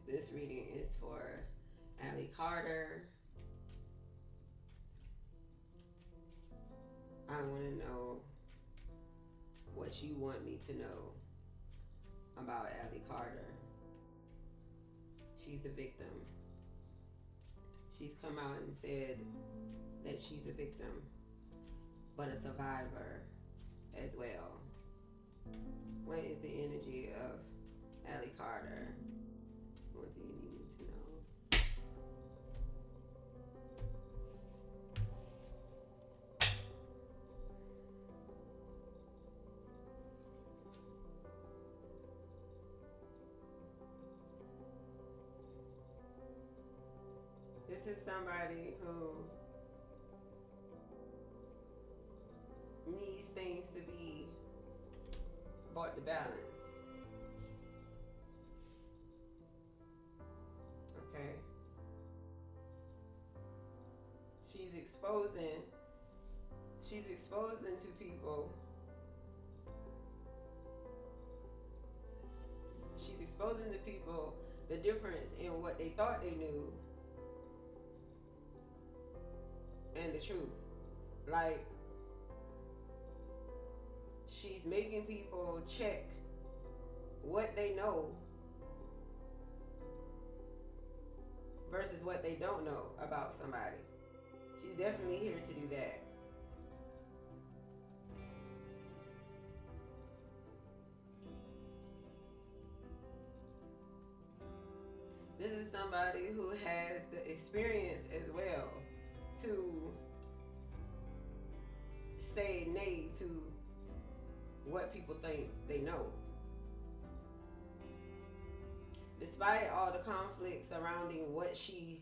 This reading is for Allie Carter. I want to know what you want me to know about Allie Carter. She's a victim. She's come out and said that she's a victim, but a survivor as well. What is the energy of Allie Carter? What do you need me to know? This is somebody who needs things to be brought to balance. Okay? She's exposing to people. She's exposing to people the difference in what they thought they knew and the truth. Like, she's making people check what they know versus what they don't know about somebody. She's definitely here to do that. This is somebody who has the experience as well to say nay to what people think they know. Despite all the conflict surrounding what she's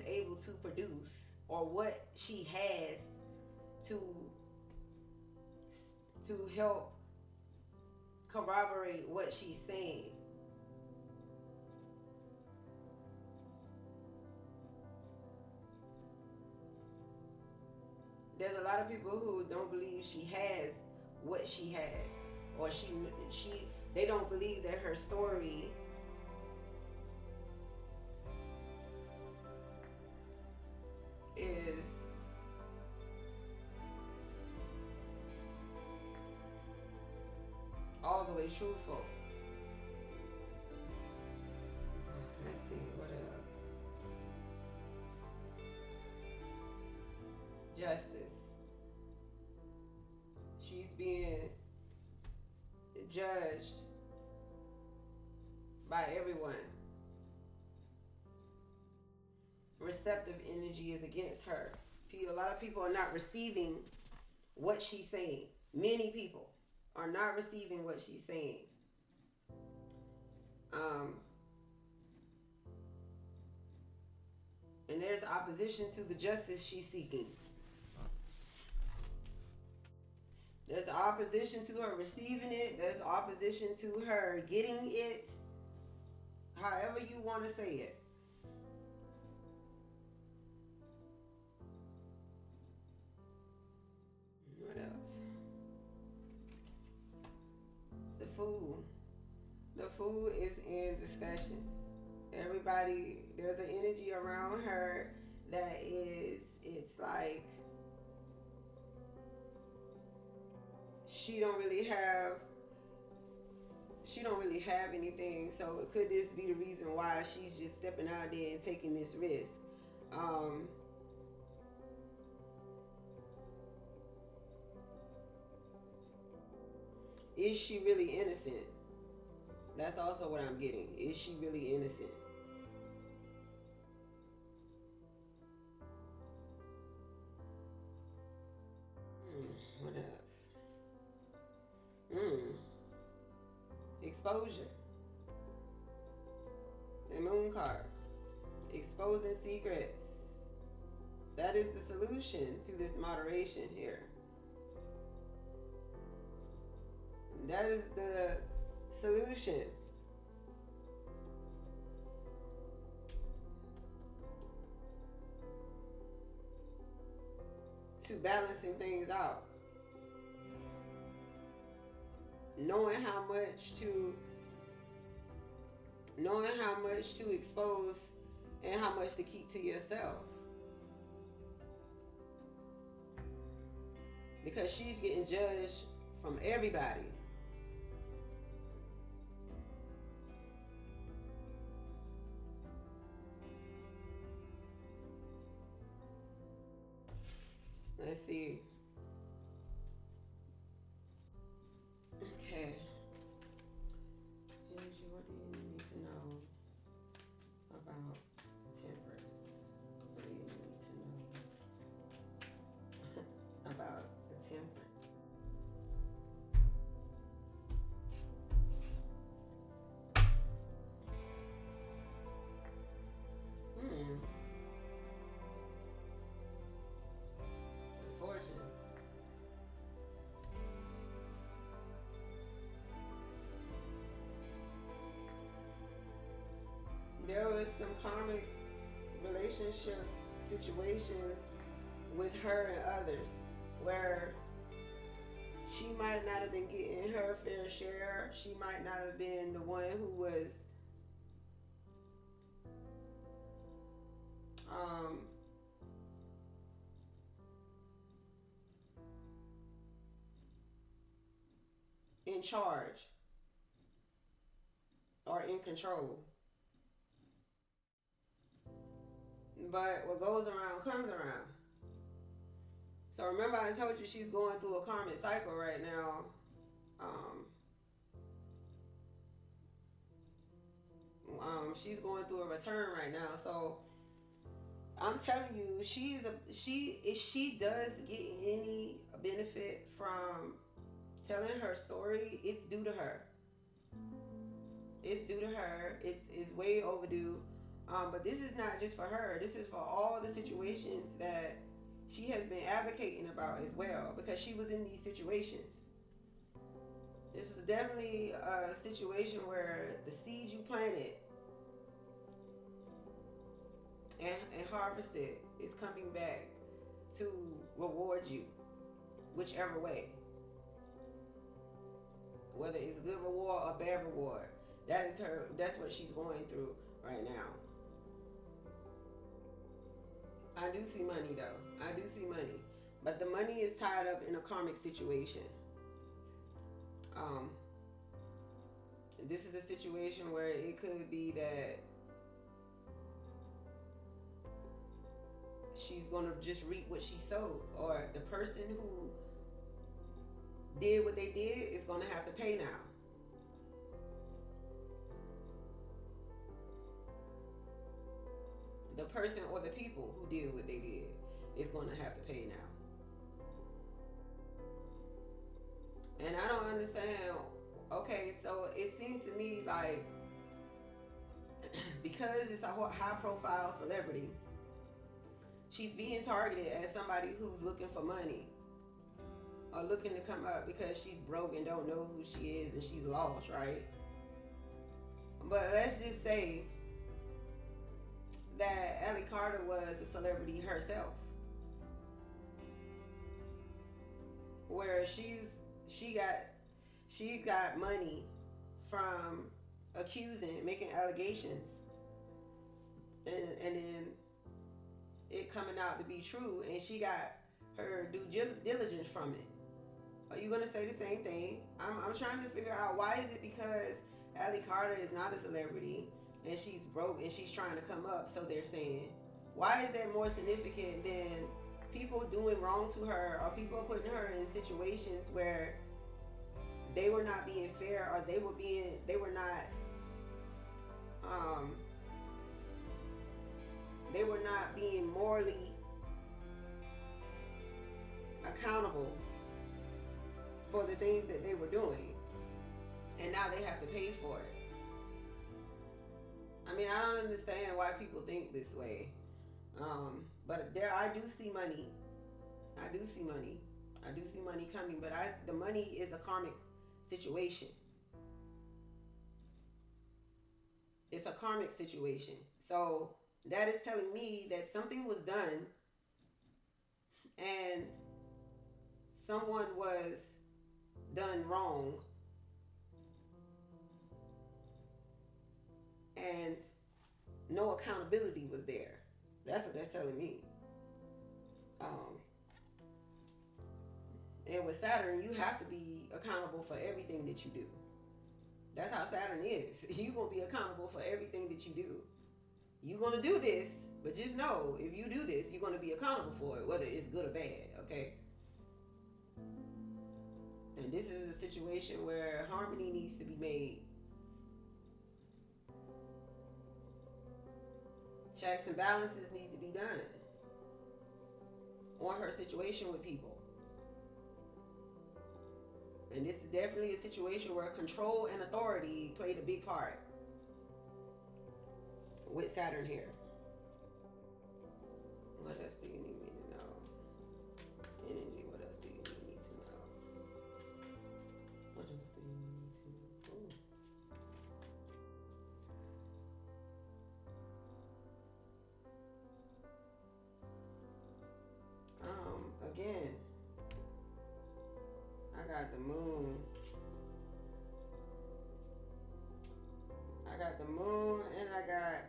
able to produce or what she has to help corroborate what she's saying. There's a lot of people who don't believe she has what she has, or they don't believe that her story is all the way truthful. Let's see, what else? Justice. She's being judged by everyone. Receptive energy is against her. A lot of people are not receiving what she's saying. Many people are not receiving what she's saying. And there's opposition to the justice she's seeking. There's opposition to her receiving it. There's opposition to her getting it. However you want to say it. What else? The food. The food is in discussion. Everybody, there's an energy around her that it's like she don't really have anything. So could this be the reason why she's just stepping out there and taking this risk? Is she really innocent? That's also what I'm getting. Is she really innocent? What else? Exposure. The moon card. Exposing secrets. That is the solution to this moderation here. That is the solution. To balancing things out. Knowing how much to knowing how much to expose and how much to keep to yourself. Because she's getting judged from everybody. Let's see. Okay. Energy, what do you need to know about temperance? What do you need to know about the temperance? Fortune. There was some karmic relationship situations with her and others where she might not have been getting her fair share. She might not have been the one who was in charge or in control. But what goes around comes around. So remember I told you she's going through a karmic cycle right now. She's going through a return right now. So I'm telling you, she if she does get any benefit from telling her story, it's due to her. It's due to her. It's way overdue. But this is not just for her. This is for all the situations that she has been advocating about as well, because she was in these situations. This was definitely a situation where the seed you planted and harvested is coming back to reward you, whichever way. Whether it's good reward or bad reward, that is her. That's what she's going through right now. I do see money though. I do see money, but the money is tied up in a karmic situation. Um, this is a situation where it could be that she's gonna just reap what she sowed, or the person who did what they did is gonna have to pay now. The person or the people who did what they did is gonna have to pay now. And I don't understand. Okay, so it seems to me like because it's a high profile celebrity, she's being targeted as somebody who's looking for money or looking to come up because she's broke and don't know who she is and she's lost, right? But let's just say that Ellie Carter was a celebrity herself, where she got money from making allegations, and then it coming out to be true, and she got her due diligence from it. Are you gonna say the same thing? I'm trying to figure out, why is it because Allie Carter is not a celebrity and she's broke and she's trying to come up, so they're saying, why is that more significant than people doing wrong to her, or people putting her in situations where they were not being fair, or they were not being morally accountable for the things that they were doing, and now they have to pay for it. I mean, I don't understand why people think this way, but I do see money. I do see money coming, but the money is a karmic situation. It's a karmic situation. So that is telling me that something was done and someone was done wrong, and no accountability was there. That's what that's telling me. Um, and with Saturn, you have to be accountable for everything that you do. That's how Saturn is. You're going to be accountable for everything that you do. You're going to do this, but just know if you do this, you're going to be accountable for it, whether it's good or bad, okay? And this is a situation where harmony needs to be made. Checks and balances need to be done on her situation with people. And this is definitely a situation where control and authority played a big part with Saturn here. What else do you need me to know? Energy, what else do you need me to know? What else do you need me to know? Again, I got the moon. I got the moon and I got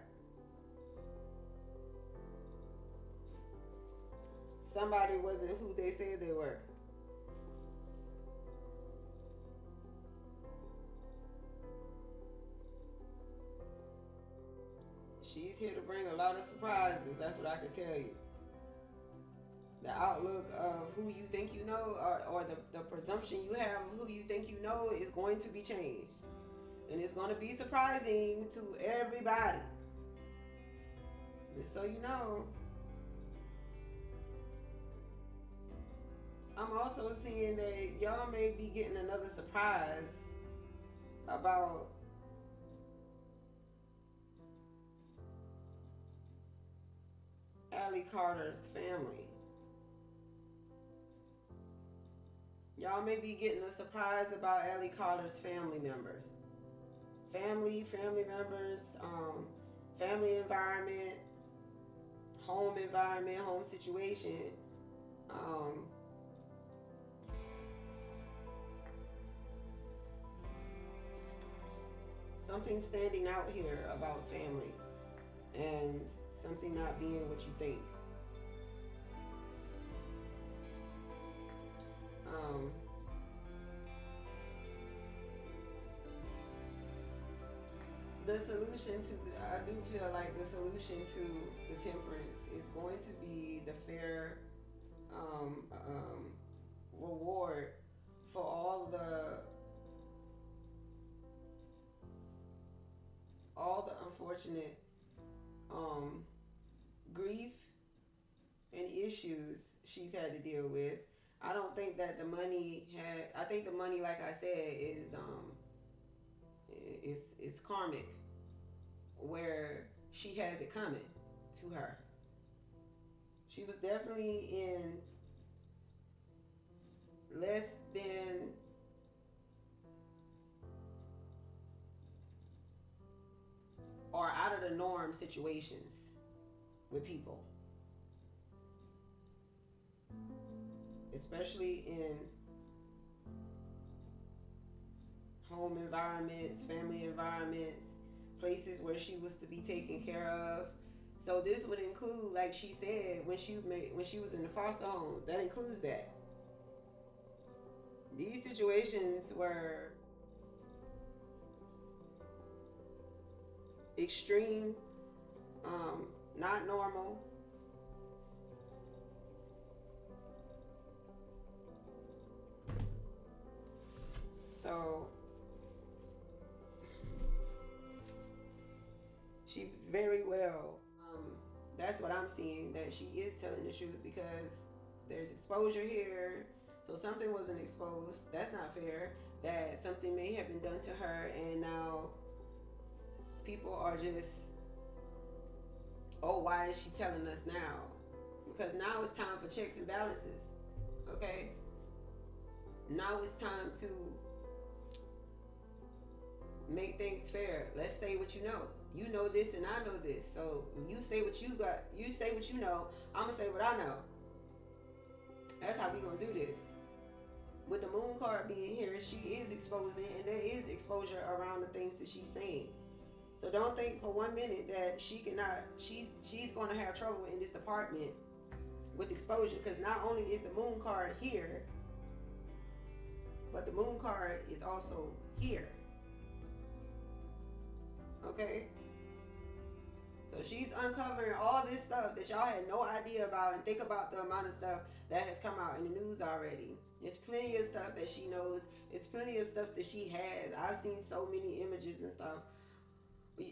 somebody wasn't who they said they were. She's here to bring a lot of surprises. That's what I can tell you. The outlook of who you think you know, or the presumption you have of who you think you know is going to be changed. And it's going to be surprising to everybody. Just so you know. I'm also seeing that y'all may be getting another surprise about Allie Carter's family. Y'all may be getting a surprise about Allie Carter's family members. Family members, family environment, home situation. Something standing out here about family and something not being what you think. The solution to, I do feel like the solution to the temperance is going to be the fair reward for all the unfortunate grief and issues she's had to deal with. I don't think that the money I think the money, like I said, is karmic, where she has it coming to her. She was definitely in less than or out of the norm situations with people, especially in home environments, family environments, places where she was to be taken care of. So this would include, like she said, when she was in the foster home, that includes that. These situations were extreme, not normal. So she very well, that's what I'm seeing, that she is telling the truth, because there's exposure here. So something wasn't exposed. That's not fair. That something may have been done to her, and now people are just, oh, why is she telling us now? Because now it's time for checks and balances. Okay? Now it's time to make things fair. Let's say what you know. You know this and I know this. So you say what you got, you say what you know, I'm gonna say what I know. That's how we gonna do this. With the moon card being here, she is exposing, and there is exposure around the things that she's saying. So don't think for 1 minute that she's going to have trouble in this department with exposure, because not only is the moon card here, but the moon card is also here. Okay? So she's uncovering all this stuff that y'all had no idea about, and think about the amount of stuff that has come out in the news already. There's plenty of stuff that she knows. It's plenty of stuff that she has. I've seen so many images and stuff.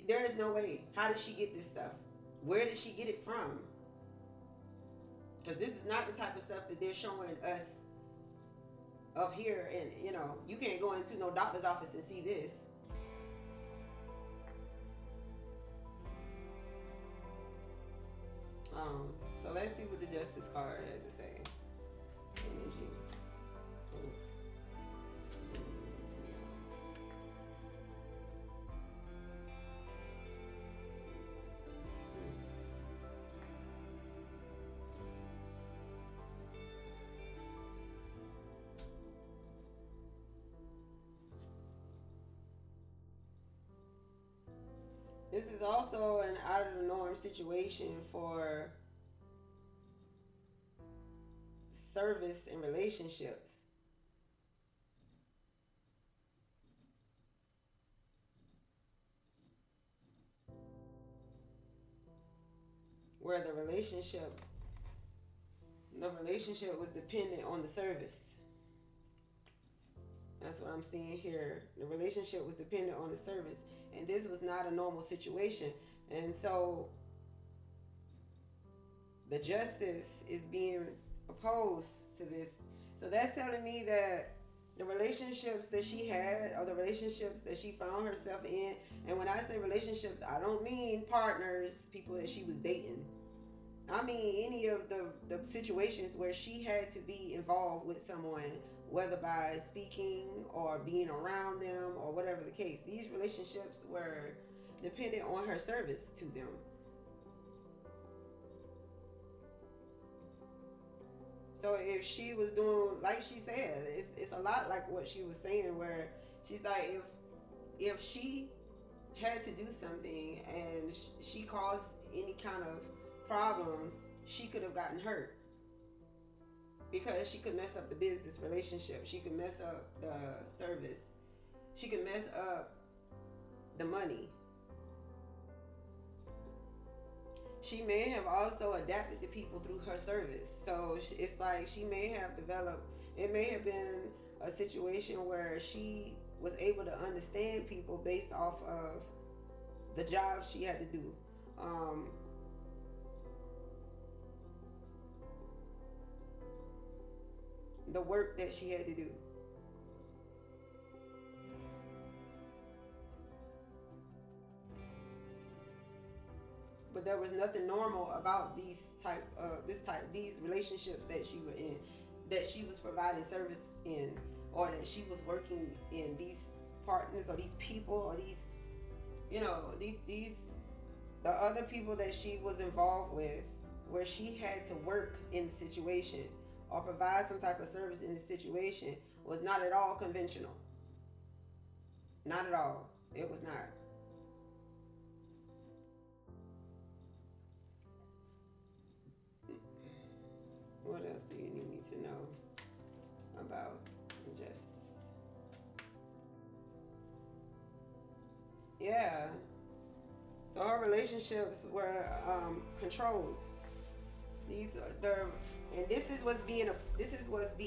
There is no way. How did she get this stuff? Where did she get it from? Because this is not the type of stuff that they're showing us up here. And, you can't go into no doctor's office and see this. So let's see what the Justice card has to say. Energy. Ooh. This is also an out of the norm situation for service and relationships. Where the relationship was dependent on the service. That's what I'm seeing here. The relationship was dependent on the service, and this was not a normal situation. And so the justice is being opposed to this. So that's telling me that the relationships that she had, or the relationships that she found herself in, and when I say relationships, I don't mean partners, people that she was dating. I mean any of the situations where she had to be involved with someone, whether by speaking or being around them or whatever the case. These relationships were dependent on her service to them. So if she was doing, like she said, it's a lot like what she was saying, where she's like, if she had to do something and she caused any kind of problems, she could have gotten hurt, because she could mess up the business relationship, she could mess up the service, she could mess up the money. She may have also adapted to people through her service. So it's like she may have developed, it may have been a situation where she was able to understand people based off of the job she had to do. The work that she had to do. But there was nothing normal about these relationships that she was in, that she was providing service in, or that she was working in, these partners or these people or these the other people that she was involved with, where she had to work in the situation or provide some type of service in the situation, was not at all conventional. Not at all. It was not. What else do you need me to know about injustice? Yeah. So her relationships were controlled. These are and this is what's being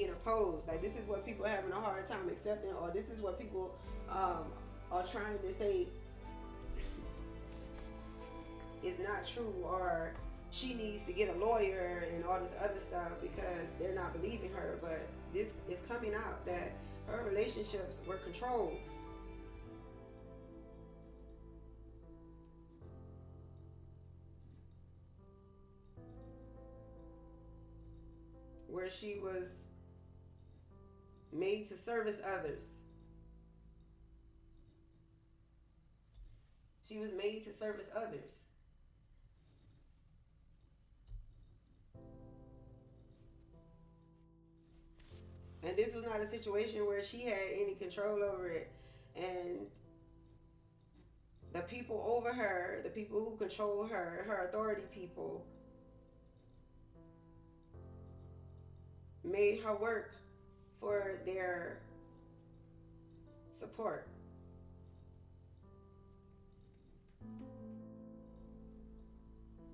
opposed. Like, this is what people are having a hard time accepting, or this is what people are trying to say is not true, or she needs to get a lawyer and all this other stuff because they're not believing her. But this is coming out that her relationships were controlled. Where she was made to service others. She was made to service others. And this was not a situation where she had any control over it. And the people over her, the people who control her, her authority people, made her work for their support.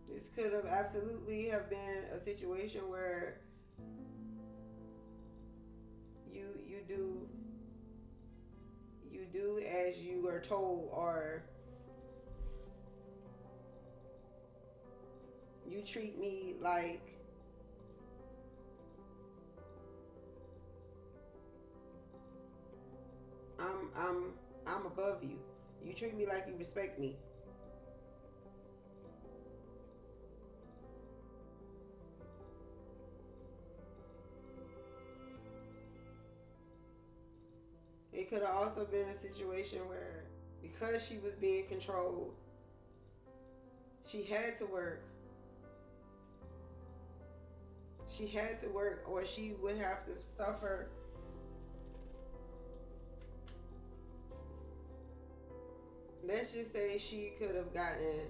This could have absolutely have been a situation where you do as you are told, or you treat me like I'm above you. You treat me like you respect me. It could have also been a situation where, because she was being controlled, she had to work. She had to work, or she would have to suffer let's just say she could have gotten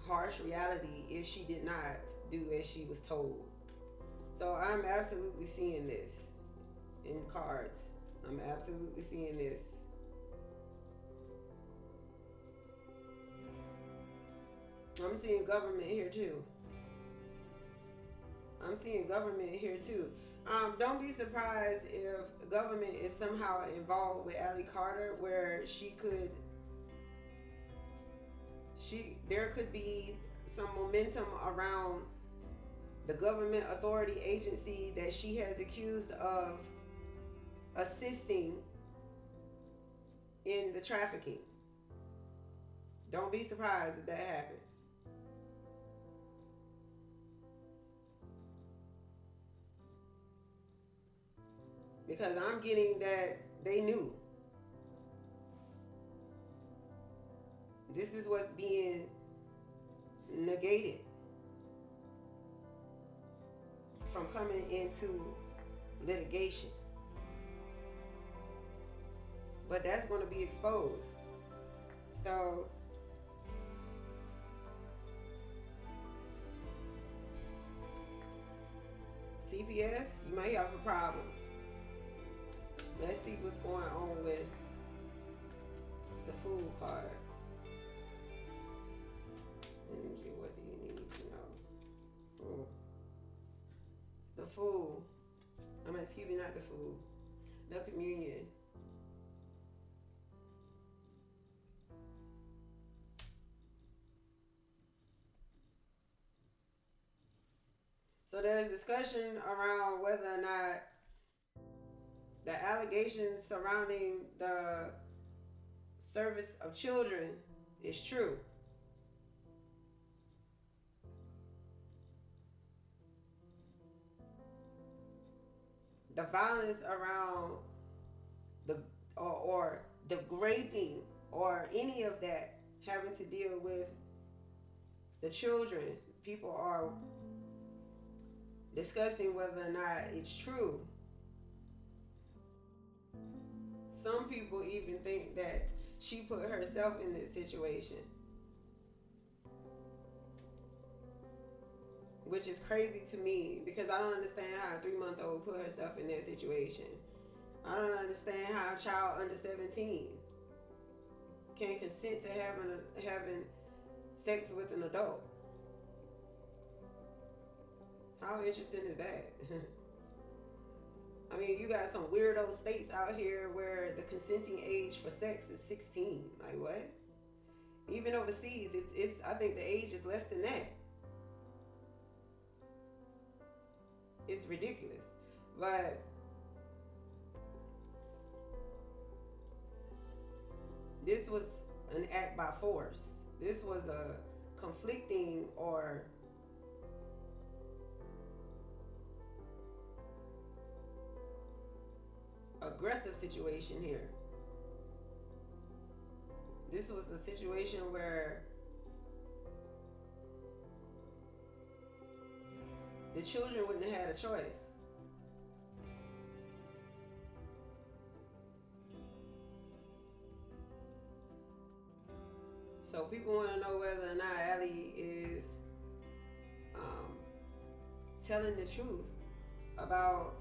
harsh reality if she did not do as she was told. So I'm absolutely seeing this in cards. I'm absolutely seeing this. I'm seeing government here too. I'm seeing government here too. Don't be surprised if government is somehow involved with Allie Carter, where there could be some momentum around the government authority agency that she has accused of assisting in the trafficking. Don't be surprised if that happens. Because I'm getting that they knew. This is what's being negated from coming into litigation. But that's going to be exposed. So CPS, you might have a problem. Let's see what's going on with the Fool card. Energy, what do you need to know? Ooh. The Fool. Excuse me, not the Fool. The Communion. So there's discussion around whether or not the allegations surrounding the service of children is true. The violence around the or degrading or any of that having to deal with the children, people are discussing whether or not it's true. Some people even think that she put herself in this situation, which is crazy to me because I don't understand how a 3-month-old put herself in that situation. I don't understand how a child under 17 can consent to having sex with an adult. How interesting is that? I mean, you got some weirdo states out here where the consenting age for sex is 16. Like what? Even overseas, it's I think the age is less than that. It's ridiculous. But this was an act by force. This was a conflicting or aggressive situation here. This was a situation where the children wouldn't have had a choice. So people want to know whether or not Allie is telling the truth about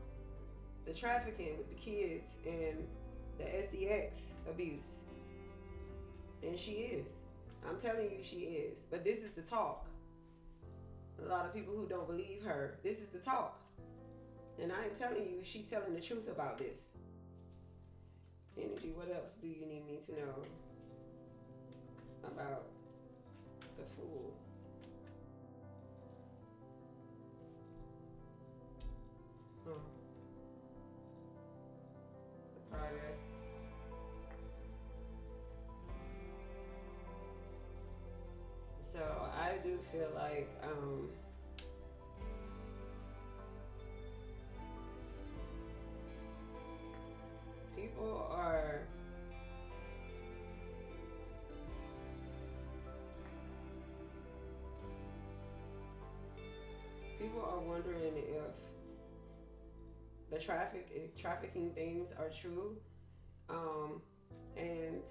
the trafficking with the kids and the SDX abuse. And she is. I'm telling you, she is. But this is the talk. A lot of people who don't believe her, this is the talk. And I am telling you, she's telling the truth about this. Energy, what else do you need me to know about the Fool? The progress. So I do feel like people are wondering if the trafficking things are true, and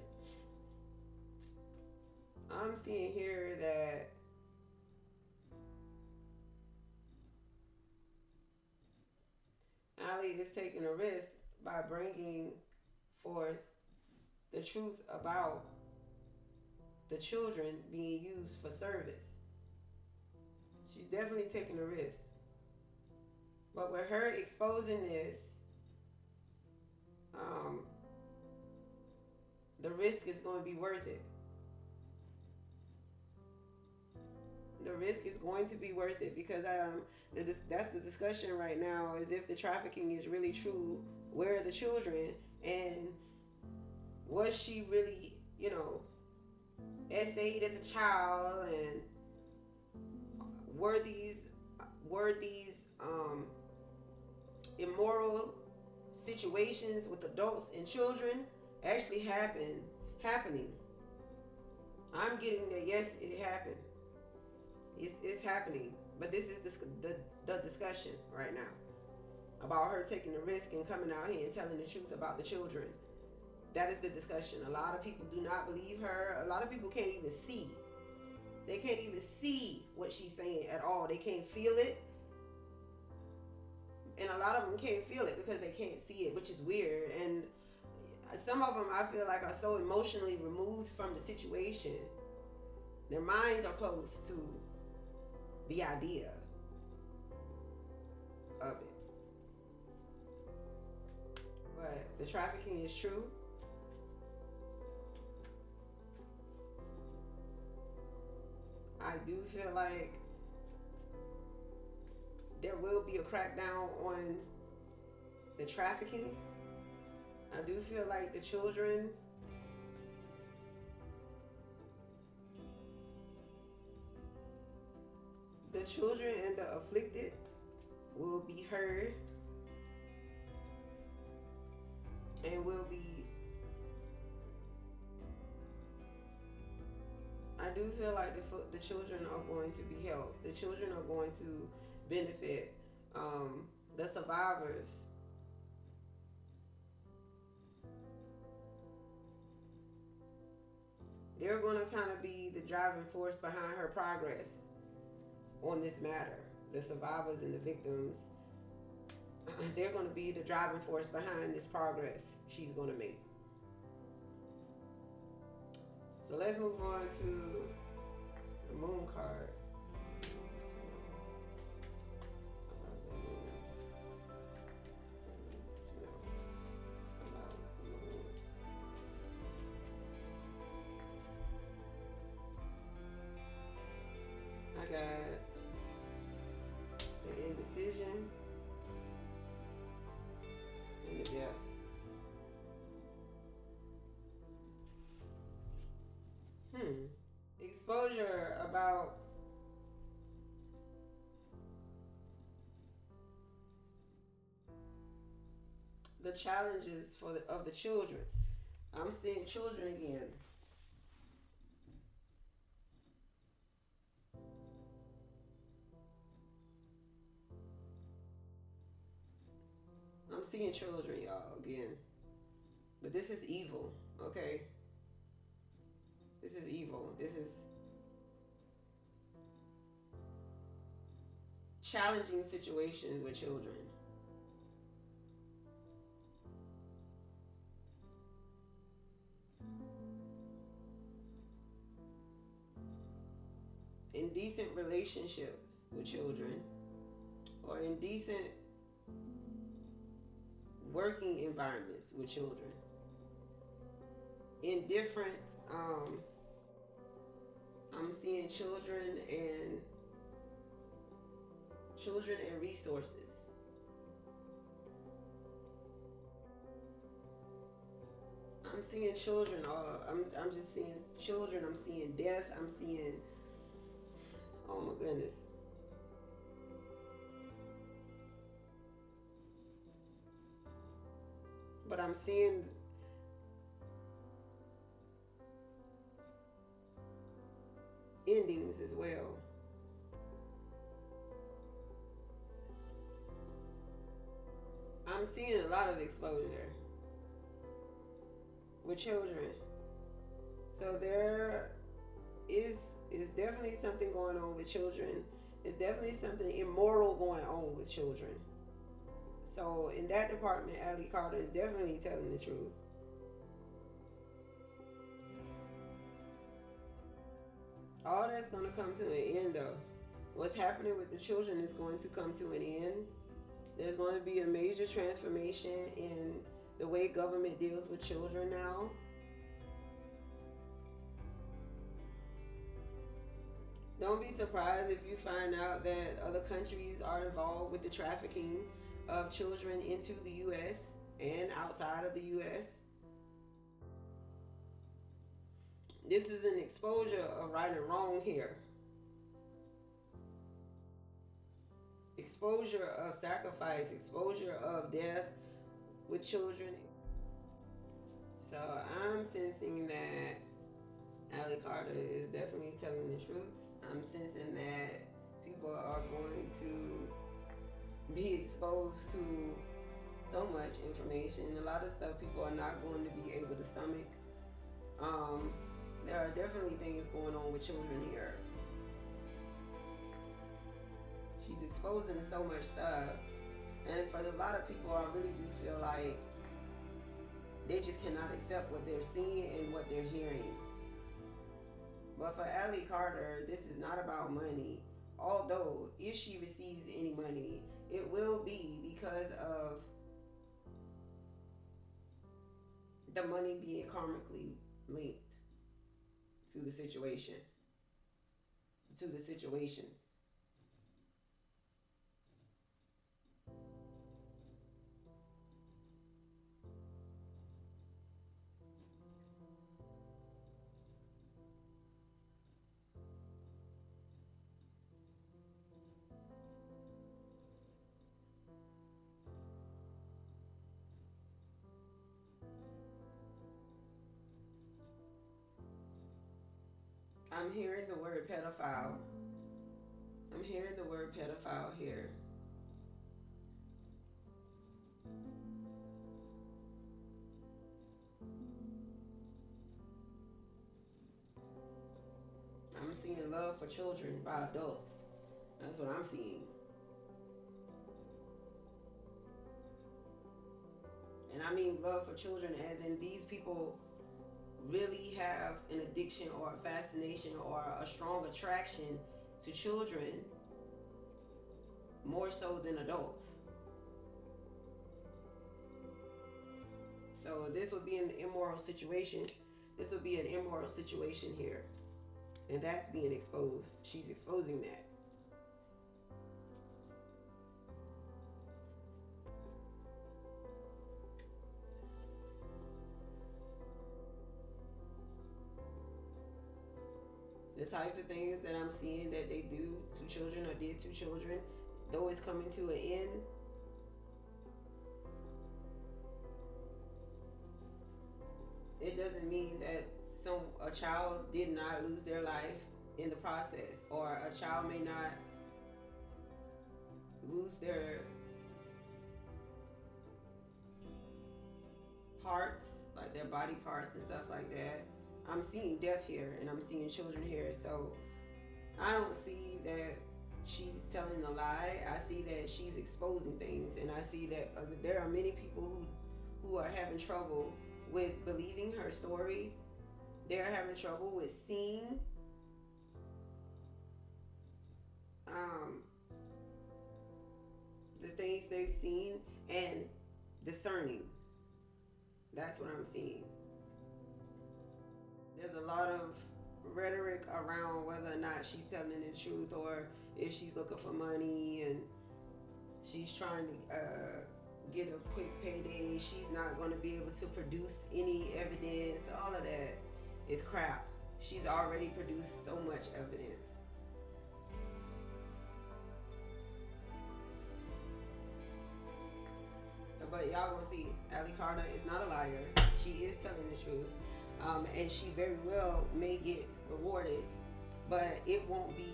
I'm seeing here that Allie is taking a risk by bringing forth the truth about the children being used for service. She's definitely taking a risk. But with her exposing this, the risk is going to be worth it. The risk is going to be worth it because that's the discussion right now, is if the trafficking is really true, where are the children, and was she really, essayed as a child, and were these immoral situations with adults and children actually happening? I'm getting that yes, it happened. It's happening, but this is the discussion right now about her taking the risk and coming out here and telling the truth about the children. That is the discussion. A lot of people do not believe her. A lot of people can't even see. They can't even see what she's saying at all. They can't feel it. And a lot of them can't feel it because they can't see it, which is weird. And some of them, I feel like, are so emotionally removed from the situation. Their minds are closed to the idea of it. But the trafficking is true. I do feel like there will be a crackdown on the trafficking. I do feel like the children and the afflicted will be heard and will be, I do feel like the children are going to be helped. The children are going to benefit. The survivors, they're going to kind of be the driving force behind her progress on this matter. The survivors and the victims, they're going to be the driving force behind this progress she's going to make. So let's move on to the Moon card. I got the indecision and the death. Exposure about the challenges of the children. I'm seeing children again. I'm seeing children, y'all, again. But this is evil, okay? This is evil. This is challenging situations with children. Indecent relationships with children, or indecent working environments with children. In different, I'm seeing children and resources. I'm seeing children. I'm just seeing children. I'm seeing death. I'm seeing. Oh my goodness. But I'm seeing endings as well. I'm seeing a lot of exposure with children. So there is definitely something going on with children. It's definitely something immoral going on with children. So in that department, Ali Carter is definitely telling the truth. All that's going to come to an end, though. What's happening with the children is going to come to an end. There's going to be a major transformation in the way government deals with children now. Don't be surprised if you find out that other countries are involved with the trafficking of children into the U.S. and outside of the U.S. This is an exposure of right and wrong here. Exposure of sacrifice, exposure of death with children. So I'm sensing that Ali Carter is definitely telling the truth. I'm sensing that people are going to be exposed to so much information. A lot of stuff people are not going to be able to stomach. There are definitely things going on with children here. She's exposing so much stuff. And for a lot of people, I really do feel like they just cannot accept what they're seeing and what they're hearing. But for Ali Carter, this is not about money. Although, if she receives any money, it will be because of the money being karmically linked to the situation, to the situations. I'm hearing the word pedophile. I'm hearing the word pedophile here. I'm seeing love for children by adults. That's what I'm seeing. And I mean love for children as in these people really have an addiction or a fascination or a strong attraction to children more so than adults. So this would be an immoral situation. This would be an immoral situation here. And that's being exposed. She's exposing that. The types of things that I'm seeing that they do to children or did to children, though it's coming to an end, it doesn't mean that a child did not lose their life in the process, or a child may not lose their parts, like their body parts and stuff like that. I'm seeing death here and I'm seeing children here. So I don't see that she's telling a lie. I see that she's exposing things, and I see that there are many people who are having trouble with believing her story. They're having trouble with seeing um, the things they've seen and discerning. That's what I'm seeing. There's a lot of rhetoric around whether or not she's telling the truth, or if she's looking for money and she's trying to get a quick payday. She's not going to be able to produce any evidence. All of that is crap. She's already produced so much evidence. But y'all gonna see, Ali Carter is not a liar. She is telling the truth, and she very well may get rewarded, but it won't be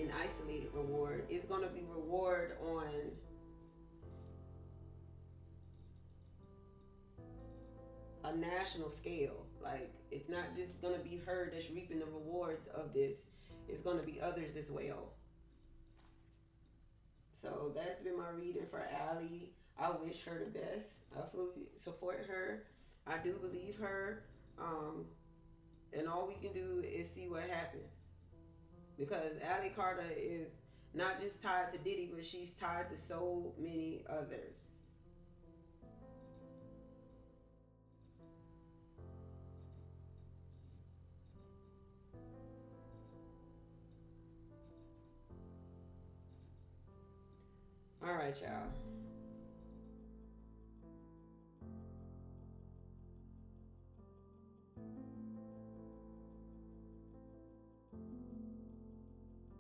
an isolated reward. It's gonna be reward on a national scale. Like, it's not just gonna be her that's reaping the rewards of this. It's gonna be others as well. So that's been my reading for Ali. I wish her the best. I fully support her. I do believe her. And all we can do is see what happens. Because Ali Carter is not just tied to Diddy, but she's tied to so many others. All right, y'all.